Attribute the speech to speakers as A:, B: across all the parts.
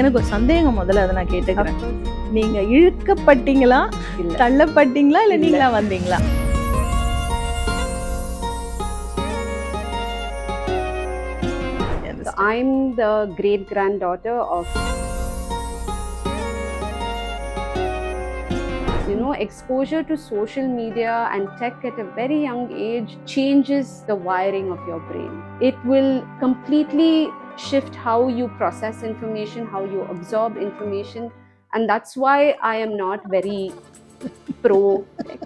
A: எனக்கு ஒரு சந்தேகம் முதல்ல அதை நான் கேட்டுக்கிறேன். நீங்க இழுக்கப்பட்டீங்களா, தள்ளப்பட்டீங்களா, இல்ல நீங்களா வந்தீங்களா?
B: I'm the great-granddaughter of, exposure to social media and tech at a very young age changes the wiring of your brain. It will completely shift how you process information, how you absorb information, and that's why I am not very pro tech.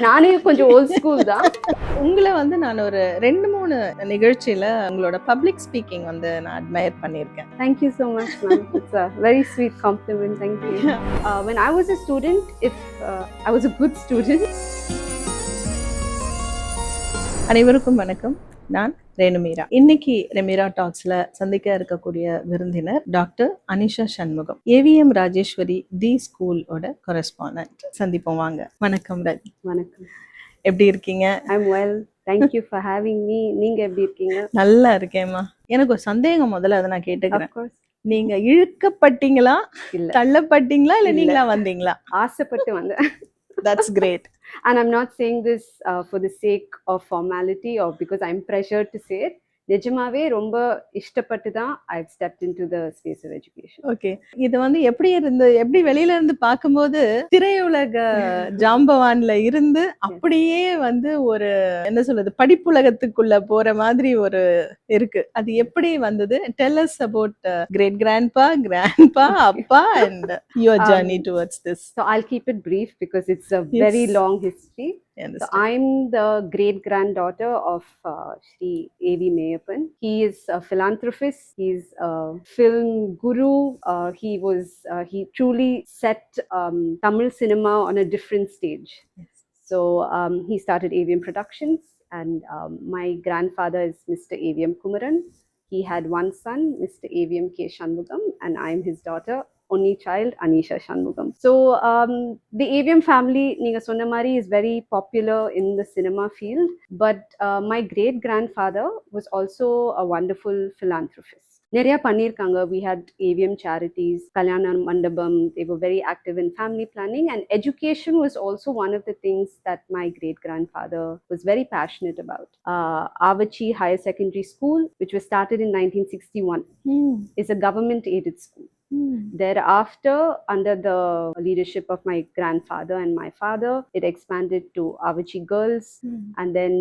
B: நானே கொஞ்சம் old school தான்.
A: உங்களை வந்து நான் ஒரு 2-3 நிகழ்ச்சியில உங்களோட public speaking வந்து நான் அட்மையர் பண்ணியிருக்கேன்.
B: Thank you so much, ma'am. It's a very sweet compliment. Thank you. When I was a student, if I was a good student.
A: அனைவருக்கும் வணக்கம். நான் ரெனுமீரா. இன்னைக்கு ரெமிரா டாக்ஸ்ல சந்திக்க இருக்கக்கூடிய விருந்தினர் டாக்டர் அனிஷா சண்முகம், ஏவிஎம் ராஜேஸ்வரி தி ஸ்கூலோட கொரஸ்பாண்டன்ட். சந்திப்போம் வாங்க. வணக்கம் ரவி.
B: வணக்கம்.
A: எப்படி இருக்கீங்க?
B: I'm well. Thank you for having me. நீங்க எப்படி இருக்கீங்க?
A: நல்லா இருக்கேம்மா. எனக்கு ஒரு சந்தேகம் முதல்ல அதை நான் கேட்டுக்கிறேன்.
B: Of course.
A: நீங்க இழுக்கப்பட்டீங்களா,
B: இல்ல
A: தள்ளப்பட்டீங்களா, இல்ல நீங்களா வந்தீங்களா?
B: ஆசைப்பட்டு வந்தேன்.
A: That's great.
B: And I'm not saying this for the sake of formality or because I'm pressured to say it. நிஜமாவே ரொம்ப இஷ்டப்பட்டு தான் I've stepped into the space of education.
A: Okay, இது வந்து எப்படி வெளியில இருந்து பார்க்கும்போது திரையுலக ஜாம்பவான்ல இருந்து அப்படியே வந்து ஒரு என்ன சொல்றது படிப்புலகத்துக்குள்ள போற மாதிரி ஒரு இருக்கு. அது எப்படி வந்தது? Tell us about great grandpa, அப்பா and your journey towards this.
B: So I'll keep it brief because it's a very long history. So I'm the great-granddaughter of Shri A.V. Meiyappan. He is a philanthropist. He's a film guru. He truly set Tamil cinema on a different stage.
A: Yes.
B: So he started AVM Productions, and my grandfather is Mr. AVM Kumaran. He had one son, Mr. AVM K. Shanmugam, and I'm his daughter, only child, Anisha Shanmugam. So the AVM family, Neenga sonna mari, is very popular in the cinema field, but my great grandfather was also a wonderful philanthropist. Neriya pannirkanga. We had AVM charities, Kalyana Mandabam. They were very active in family planning, and education was also one of the things that my great grandfather was very passionate about. Avachi Higher Secondary School, which was started in 1961, is a government aided school. Thereafter, under the leadership of my grandfather and my father, it expanded to Avachi Girls, and then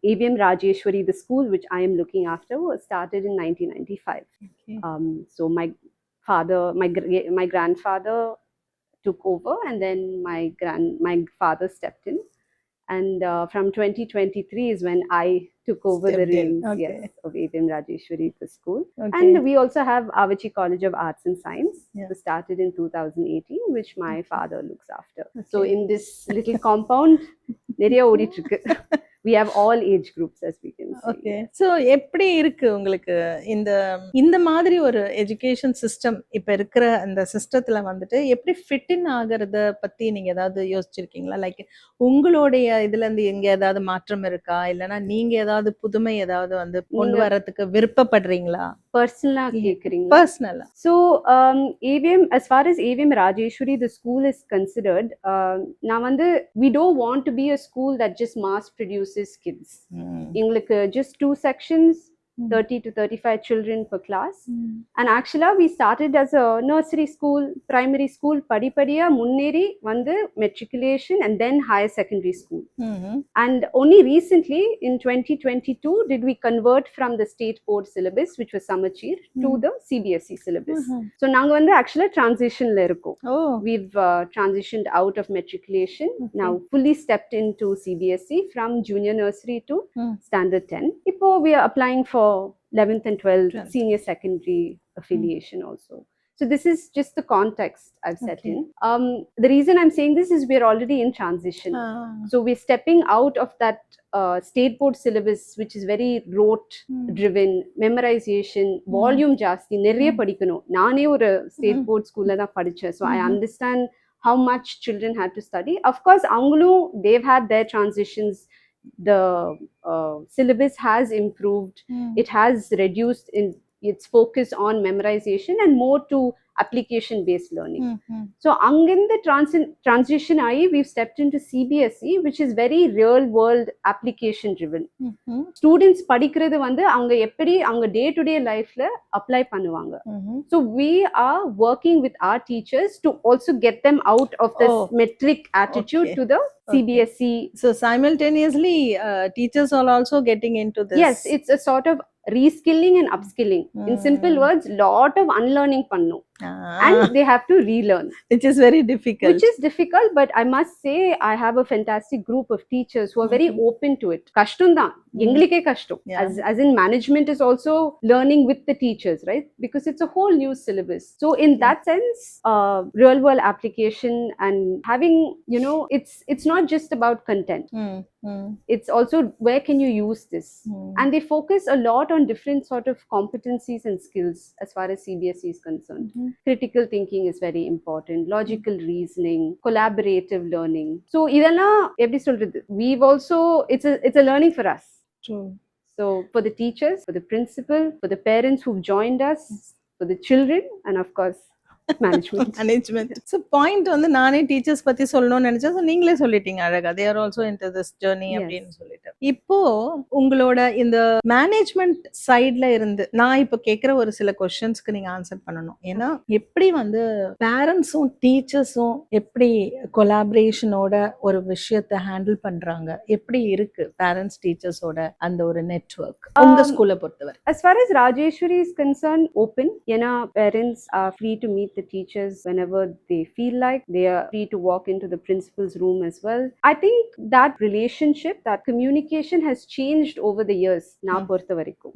B: AVM Rajeshwari, the school which I am looking after, was started in 1995.
A: Okay.
B: So my grandfather took over, and then my father stepped in, and from 2023 is when I took over the reins of AVM Rajeshwari, the school.
A: Okay.
B: And we also have Avachi College of Arts and Science. It was started in 2018, which my father looks after. Okay. So in this little compound, neriya odittirukku. We have all age groups, as we can see.
A: Okay. So எப்படி இருக்கு உங்களுக்கு இந்த மாதிரி ஒரு education system இப்ப இருக்கிற அந்த சிஸ்டத்துல வந்துட்டு எப்படி ஃபிட் இன் ஆகிறத பத்தி நீங்க ஏதாவது யோசிச்சிருக்கீங்களா? லைக் உங்களுடைய இதுல இருந்து எங்க ஏதாவது மாற்றம் இருக்கா, இல்லனா நீங்க ஏதாவது புதுமை ஏதாவது வந்து கொண்டு வரதுக்கு விருப்பப்படுறீங்களா?
B: பர்சனலா கேக்குறீங்க?
A: பர்சனலா.
B: So AVM, as far as AVM Rajeshwari, the school is considered, நான் வந்து we don't want to be a school that just mass produces kids. எங்களுக்கு just 2 sections, 30 to 35 children per class. And actually we started as a nursery school, primary school, padipadiya munneri vandu matriculation and then higher secondary school. And only recently in 2022 did we convert from the state board syllabus, which was Samachir, to the CBSE syllabus. So naanga vandu actually transition la irukom. We've transitioned out of matriculation, now fully stepped into CBSE from junior nursery to standard 10. Ipo we are applying for 11th and 12th senior secondary affiliation also. So this is just the context I've set in. The reason I'm saying this is we're already in transition. So we're stepping out of that state board syllabus, which is very rote driven, memorization, volume jasti, neriya padikano. Naane oru state board school la da padichen, so I understand how much children had to study. Of course, avangalo they've had their transitions. The syllabus has improved. It has reduced in it's focused on memorization and more to application based learning.
A: Mm-hmm.
B: So அங்கிருந்து transition ஆகி we've stepped into CBSE, which is very real world application driven.
A: Mm-hmm.
B: Students படிக்கிறது வந்து அவங்க எப்படி அவங்க day to day லைஃப்ல apply பண்ணுவாங்க.
A: Mm-hmm.
B: So we are working with our teachers to also get them out of this metric attitude
A: Okay.
B: to the CBSE.
A: So simultaneously, teachers are also getting into this.
B: Yes, it's a sort of reskilling and upskilling. In simple words, lot of unlearning பண்ணும். And they have to relearn,
A: which is very difficult.
B: Which is difficult, but I must say I have a fantastic group of teachers who are very open to it. Kashtam da, englike kashtam. As in management is also learning with the teachers, right? Because it's a whole new syllabus. So in that sense, real world application and having, you know, it's not just about content. It's also where can you use this, and they focus a lot on different sort of competencies and skills as far as CBSE is concerned. Critical thinking is very important, logical reasoning, collaborative learning. So idella eppadi solradhu, we've also it's a learning for us.
A: True.
B: So for the teachers, for the principal, for the parents who've joined us, for the children, and of course management.
A: So point வந்து நானே teachers பத்தி சொல்லணும்னு நினைச்சேன். So நீங்களே சொல்லிட்டீங்க அழகா. They are also into this journey அப்படின்னு சொல்லிட்டு. இப்போ உங்களோட இந்த மேனேஜ்மெண்ட் சைட்ல இருந்து நான் இப்போ கேட்குற ஒரு சில கொஸ்டின்ஸ்க்கு நீங்க ஆன்சர் பண்ணணும். ஏன்னா எப்படி வந்து பேரண்ட்ஸும் டீச்சர்ஸும் எப்படி கொலாபரேஷனோட ஒரு விஷயத்தை ஹேண்டில் பண்றாங்க, எப்படி இருக்கு பேரண்ட்ஸ் டீச்சர்ஸோட அந்த ஒரு நெட்வொர்க் உங்க ஸ்கூலை பொறுத்தவரை?
B: As far as Rajeshwari is concerned, open. ஏன்னா parents are free to meet the teachers whenever they feel like. They are free to walk into the principal's room as well. I think that relationship, that communication has changed over the years. Na portha varaikum,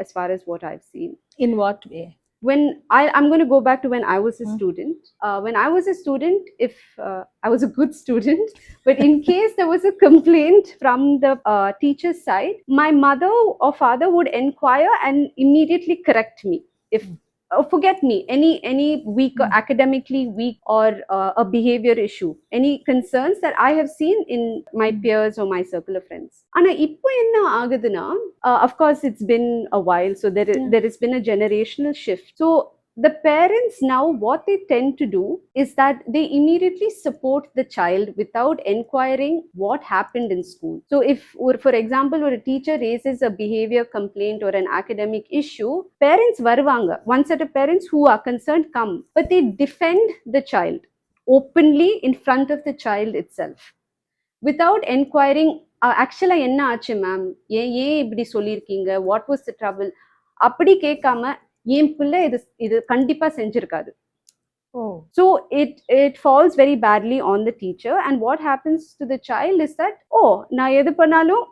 B: as far as what I've seen.
A: In what way?
B: When I'm going to go back to when I was a student. When I was a student, if I was a good student, but in case there was a complaint from the teacher's side, my mother or father would inquire and immediately correct me. If forget me, any weak, academically weak, or a behavior issue, any concerns that I have seen in my peers or my circle of friends. Ana ipo enna aguduna, of course it's been a while, so there has been a generational shift. So the parents now, what they tend to do is that they immediately support the child without inquiring what happened in school. So if, for example, a teacher raises a behavior complaint or an academic issue, parents varuvanga, one set of parents who are concerned come, but they defend the child openly in front of the child itself without inquiring, actually enna aachu ma'am, ye இப்படி சொல்லிருக்கீங்க, what was the trouble, அப்படி கேட்காம என் பிள்ளை இது கண்டிப்பா செஞ்சிருக்காது. So it falls very badly on the teacher, and what happens to the child is that, நான் எது பண்ணாலும்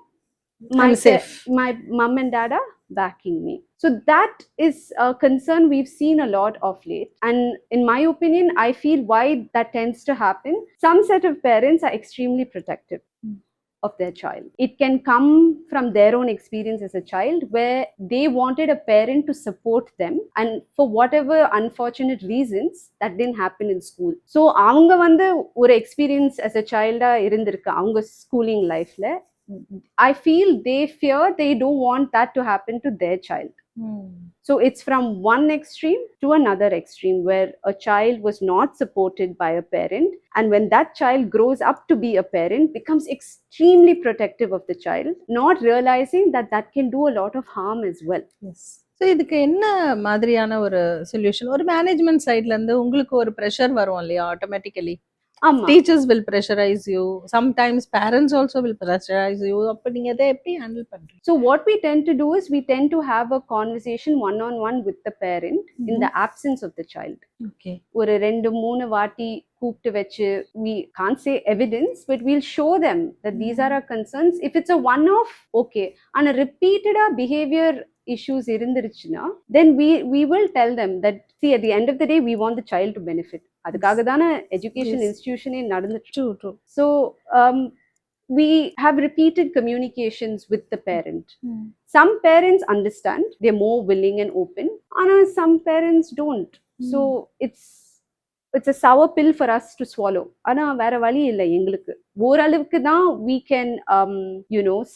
B: my mom and dad are backing me. So that is a concern we've seen a lot of late, and in my opinion, I feel why that tends to happen. Some set of parents are extremely protective of their child. It can come from their own experience as a child, where they wanted a parent to support them, and for whatever unfortunate reasons that didn't happen in school. So avanga vandu or experience as a child ah irundirukku avanga schooling life la, I feel they fear, they don't want that to happen to their child. So it's from one extreme to another extreme, where a child was not supported by a parent, and when that child grows up to be a parent, becomes extremely protective of the child, not realizing that that can do a lot of harm as well.
A: Yes. So இதுக்கு என்ன மாதிரியான ஒரு solution? ஒரு management சைட்ல இருந்து உங்களுக்கு ஒரு pressure வரும் இல்லையா automatically? Teachers will pressurize you, sometimes parents also will pressurize you. அப்ப நீங்க அதை எப்படி ஹேண்டில் பண்றீங்க?
B: So what we tend to do is we tend to have a conversation one on one with the parent in the absence of the child.
A: Okay.
B: ஒரு 2-3 வாட்டி கூப்பிட்டு வச்சு, we can't say evidence, but we'll show them that these are our concerns. If it's a one off, okay, and a repeated behavior issues irundiruchuna, then we will tell them that, see, at the end of the day we want the child to benefit. அதுக்காக தான education institution நடந்துட்டு.
A: True.
B: So we have repeated communications with the parent. Some parents understand, they're more willing and open, and some parents don't. So it's a sour pill for us to swallow. ஆனா வேற வழி இல்லை எங்களுக்கு. ஓரளவுக்கு தான் we can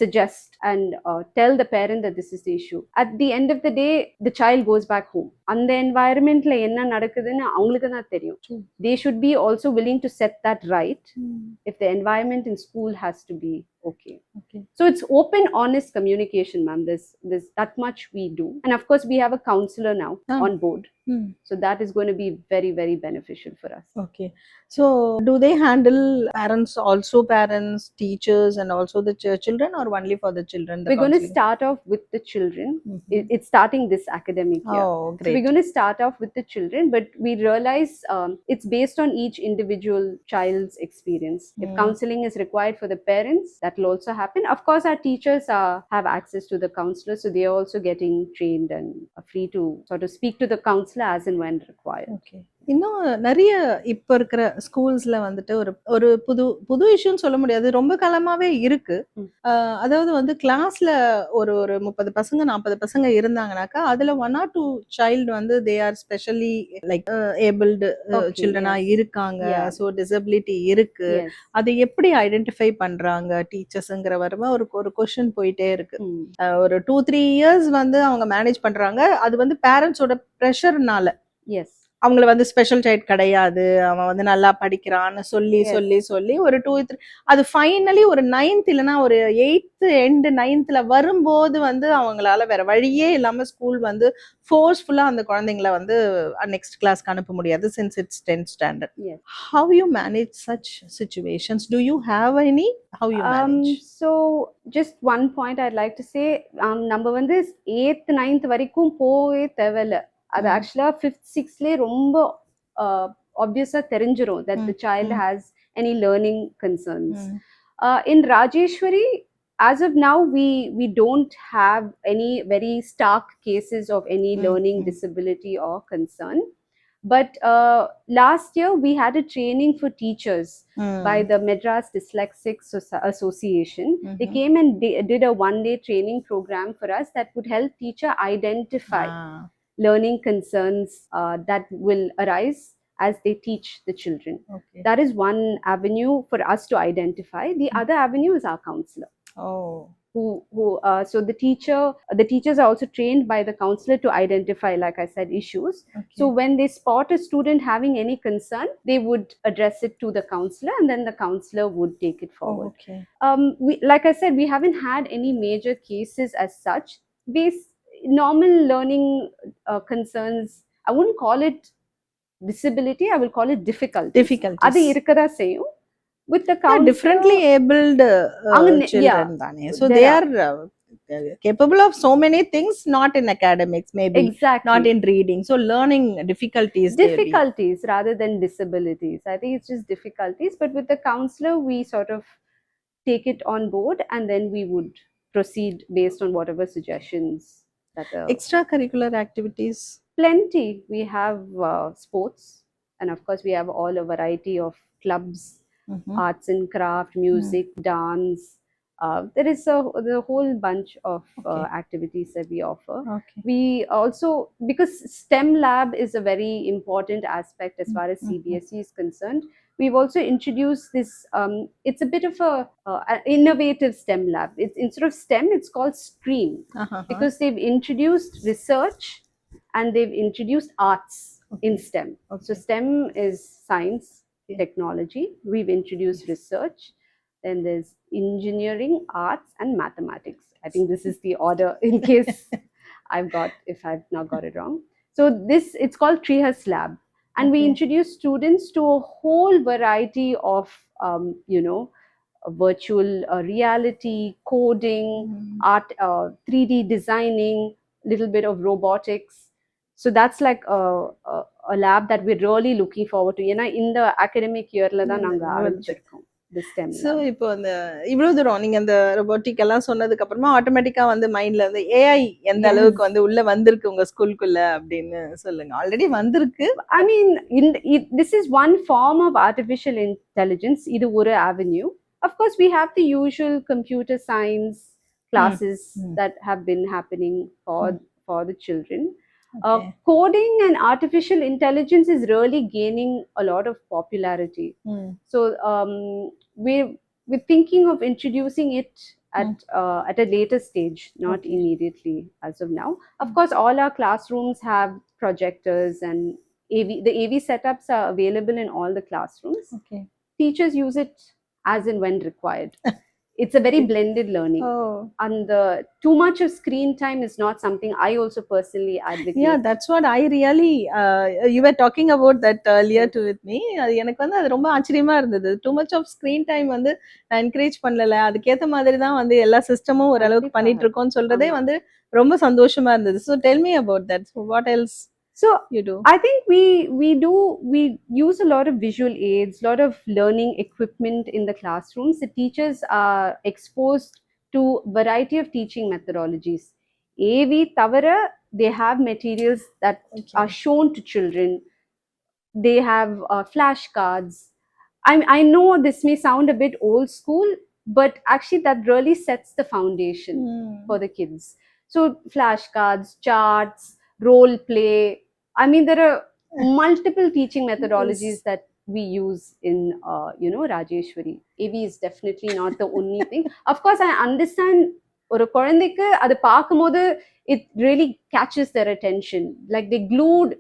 B: suggest and tell the parent that this is the issue. At the end of the day, the child goes back home. அந்த environmentல என்ன நடக்குதுன்னு அவங்களுக்கு தான் தெரியும். They should be also willing to set that right if the environment in school has to be okay. So it's open, honest communication, ma'am. There's that much we do, and of course we have a counselor now on board. So that is going to be very, very beneficial for us.
A: Okay. So do they handle parents, teachers, and also the children, or only for the children?
B: We're going to start off with the children. It's starting this academic year.
A: Oh, great.
B: So we're going to start off with the children, but we realize it's based on each individual child's experience. If counseling is required for the parents, that will also happen. Of course, our teachers have access to the counselor, so they are also getting trained and are free to sort of speak to the counselor as and when required.
A: Okay. இன்னும் நிறைய இப்ப இருக்கிற ஸ்கூல்ஸ்ல வந்துட்டு ஒரு புது புது இஷ்யூன்னு சொல்ல முடியாது, ரொம்ப காலமாவே இருக்கு. அதாவது வந்து கிளாஸ்ல ஒரு 30 பசங்க 40 பசங்க இருந்தாங்கனாக்கா அதுல 1 or 2 சைல்டு வந்து they are specially like abled சில்ட்ரனா இருக்காங்க. ஸோ டிசபிலிட்டி இருக்கு. அதை எப்படி ஐடென்டிஃபை பண்றாங்க டீச்சர்ஸ்ங்கிற வரமா ஒரு கொஸ்டின் போயிட்டே இருக்கு. ஒரு 2-3 இயர்ஸ் வந்து அவங்க மேனேஜ் பண்றாங்க. அது வந்து பேரண்ட்ஸோட ப்ரெஷர்னால.
B: எஸ்,
A: அவங்கள வந்து ஸ்பெஷல் சைல்ட் கிடையாது, அவன் வந்து நல்லா படிக்கிறான்னு சொல்லி ஒரு 2-3 அது ஃபைனலி ஒரு 9th இல்லைன்னா ஒரு 8th எண்ட் 9th வரும்போது வந்து அவங்களால வேற வழியே இல்லாம ஸ்கூல் வந்து ஃபோர்ஸ்ஃபுல்லா அந்த குழந்தைங்களை வந்து நெக்ஸ்ட் கிளாஸ்க்கு அனுப்ப முடியாது since it's 10th standard. How you manage such situations? Do you have any? How you manage?
B: So just one point I'd like to say, நம்ம வந்து 8th 9th வரைக்கும் போவே தேவையில்ல. அது ஆக்சுவலா 5th 6th ரொம்ப obviously தெரிஞ்சிரும் that the child has any learning concerns. In Rajeshwari, as of now, we don't have any very stark cases of any learning disability or concern. But last year we had a training for teachers by the Madras Dyslexic Association. They came and did a one-day training program for us that would help teacher identify learning concerns that will arise as they teach the children. That is one avenue for us to identify. The other avenue is our counselor. So the teachers are also trained by the counselor to identify, like I said, issues. So when they spot a student having any concern, they would address it to the counselor, and then the counselor would take it forward. Like I said, we haven't had any major cases as such. Normal learning concerns, I wouldn't call it disability, I will call it difficulties. அது இருக்கதா செய்யும். With the counselor,
A: differently abled children dane, so they are capable of so many things, not in academics, maybe not in reading, so learning difficulties
B: rather than disabilities. I think it's just difficulties, but with the counselor we sort of take it on board, and then we would proceed based on whatever suggestions.
A: Extracurricular activities,
B: plenty. We have sports, and of course we have all a variety of clubs, arts and craft, music, dance. There is the whole bunch of activities that we offer. We also, because STEM lab is a very important aspect as far as CBSE is concerned, we've also introduced this, it's a bit of an innovative STEM lab. It's instead of STEM, it's called STREAM, because they've introduced research and they've introduced arts in STEM. So STEM is science, technology. We've introduced research. Then there's engineering, arts, and mathematics. I think this is the order in case if I've not got it wrong. So it's called Treehurst Lab. And we introduce students to a whole variety of, virtual reality, coding, art, 3D designing, little bit of robotics. So that's like a lab that we're really looking forward to. In the academic year la dhaan naanga aarambichirkom this STEM lab.
A: So இப்போ அந்த இவ்வளவு தூரம் நீங்க அந்த robotic எல்லாம் சொன்னதுக்கு அப்புறமா ஆட்டோமேட்டிக்கா வந்து மைண்ட்ல வந்து AI எந்த அளவுக்கு வந்து உள்ள வந்திருக்கு உங்க ஸ்கூலுக்குள்ள அப்படின்னு சொல்லுங்க. ஆல்ரெடி வந்திருக்கு.
B: I mean, this is one form of artificial intelligence. இது ஒரு avenue. Of course, we have the usual computer science classes that have been happening for the children. Coding and artificial intelligence is really gaining a lot of popularity. So we're thinking of introducing it at a later stage, not
A: Okay.
B: immediately as of now. Of course, all our classrooms have projectors, and the AV setups are available in all the classrooms.
A: Okay.
B: Teachers use it as and when required. It's a very blended learning.
A: Oh.
B: And the too much of screen time is not something I also personally advocate.
A: Yeah, that's what I really you were talking about that earlier to with me. அது எனக்கு வந்து அது ரொம்ப ஆச்சரியமா இருந்தது. Too much of screen time வந்து நான் encourage பண்ணல. அதுக்கேத்த மாதிரி தான் வந்து எல்லா சிஸ்டமும் ஓரளவுக்கு பண்ணிட்டு இருக்கோம்னு சொல்றதே வந்து ரொம்ப சந்தோஷமா இருந்தது. So tell me about that. So what else
B: So
A: you do?
B: I think we use a lot of visual aids, a lot of learning equipment in the classrooms. The teachers are exposed to variety of teaching methodologies. AV Tavara, they have materials that are shown to children. They have flashcards. I know this may sound a bit old school, but actually that really sets the foundation for the kids. So flashcards, charts, role play. I mean, there are multiple teaching methodologies that we use in, Rajeshwari. AV is definitely not the only thing. Of course, I understand ஒரு குழந்தைக்கு அது பார்க்கும்போது it really catches their attention. Like they glued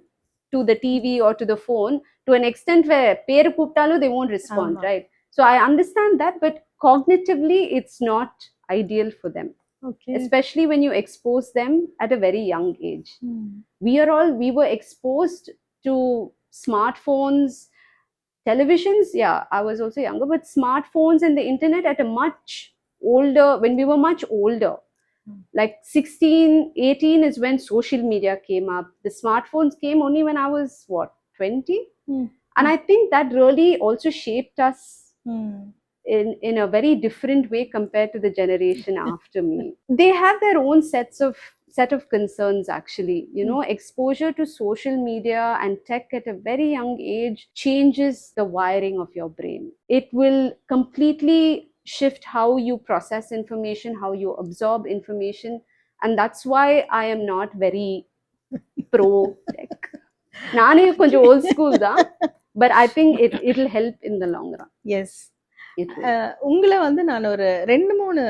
B: to the TV or to the phone to an extent where பேரு கூப்பிட்டாலும் they won't respond, right? So I understand that, but cognitively it's not ideal for them. Okay. Especially when you expose them at a very young age. We were exposed to smartphones, televisions. Yeah, I was also younger, but smartphones and the internet at a much older, when we were much older. Like 16, 18 is when social media came up. The smartphones came only when I was, 20? And I think that really also shaped us in a very different way compared to the generation after me. They have their own set of concerns, actually. Exposure to social media and tech at a very young age changes the wiring of your brain. It will completely shift how you process information, how you absorb information, and that's why I am not very pro tech. நானே கொஞ்சம் old school தான், but I think it'll help in the long run.
A: Yes. உங்களை வந்து நான் ஒரு 2-3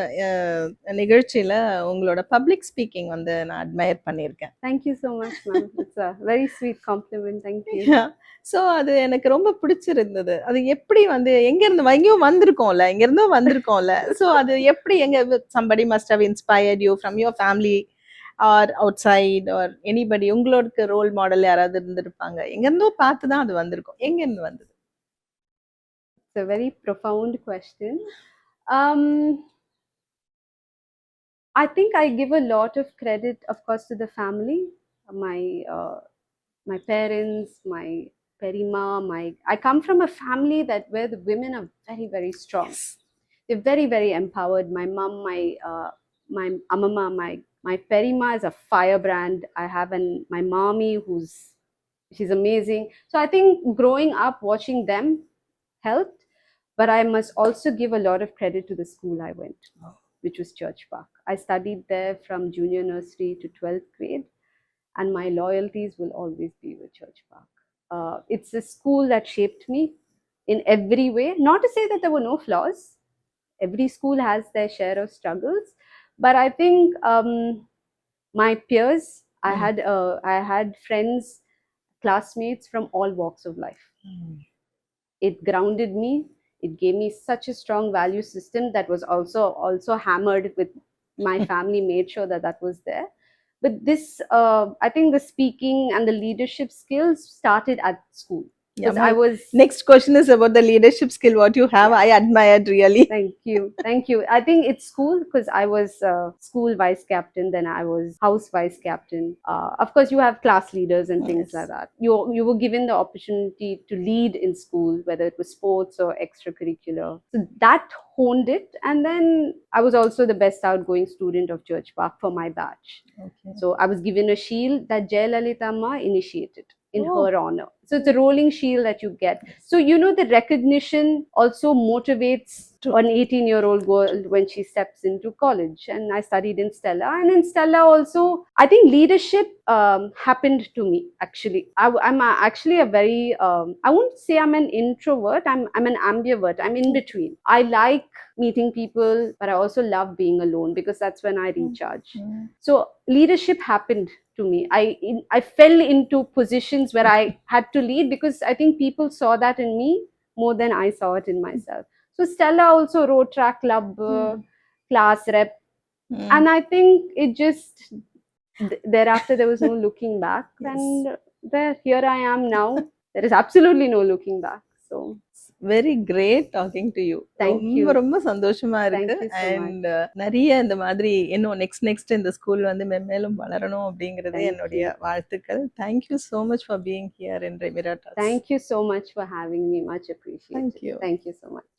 A: நிகழ்ச்சியில உங்களோட public speaking வந்து நான் அட்மையர் பண்ணியிருக்கேன்.
B: Thank you so much, ma'am. It's a very sweet compliment. Thank you.
A: So அது எனக்கு ரொம்ப பிடிச்சிருந்தது. அது எப்படி வந்து எங்கேயோ வந்திருக்கோம்ல. ஸோ அது எப்படி somebody must have inspired you from your family or outside or anybody. உங்களுக்கு ரோல் மாடல் யாராவது இருந்திருப்பாங்க. எங்கேருந்தோ பார்த்து தான் அது வந்திருக்கும். எங்கேருந்து வந்தது?
B: It's a very profound question. I think I give a lot of credit, of course, to the family, my parents, my perima. I come from a family where the women are very, very strong. Yes. They're very, very empowered. My mom, my amama, my perima is a firebrand. I have my mommy she's amazing. So I think growing up watching them helped. But I must also give a lot of credit to the school I went to, which was Church Park. I studied there from junior nursery to 12th grade, and my loyalties will always be with Church Park. It's a school that shaped me in every way. Not to say that there were no flaws. Every school has their share of struggles. But I think my peers, I had friends, classmates from all walks of life. It grounded me. It gave me such a strong value system that was also hammered with my family, made sure that was there. But this, I think the speaking and the leadership skills started at school.
A: Yeah, next question is about the leadership skill. What you have, I admired really.
B: Thank you. I think it's school because I was school vice captain, then I was house vice captain. Of course, you have class leaders and things like that. You were given the opportunity to lead in school, whether it was sports or extracurricular. So that honed it, and then I was also the best outgoing student of Church Park for my batch. Okay. So I was given a shield that Jayalalitha Amma initiated. in
A: Oh.
B: her honor. So it's a rolling shield that you get. So, you know, the recognition also motivates
A: True.
B: an 18-year-old girl when she steps into college. And I studied in Stella. And in Stella also, I think leadership happened to me, actually. I'm actually a very, I won't say I'm an introvert. I'm an ambivert. I'm in between. I like meeting people, but I also love being alone because that's when I recharge. So leadership happened to me. I fell into positions where I had to lead because I think people saw that in me more than I saw it in myself. So Stella also Rotaract Club class rep, and I think it just thereafter there was no looking back, and here I am now. There is absolutely no looking back. So
A: very great talking to you.
B: Thank you.
A: ரொம்ப ரொம்ப சந்தோஷமா இருக்கு.
B: Thank you so
A: and நிறைய இந்த மாதிரி இன்னும் next இந்த school வந்து மென்மேலும் வளரணும் அப்படிங்கிறது
B: Thank
A: என்னுடைய வாழ்த்துக்கள். Thank you so much for being here in ரெமிரா talks.
B: Thank you so much for having me. Much appreciated.
A: Thank you.
B: Thank you so much.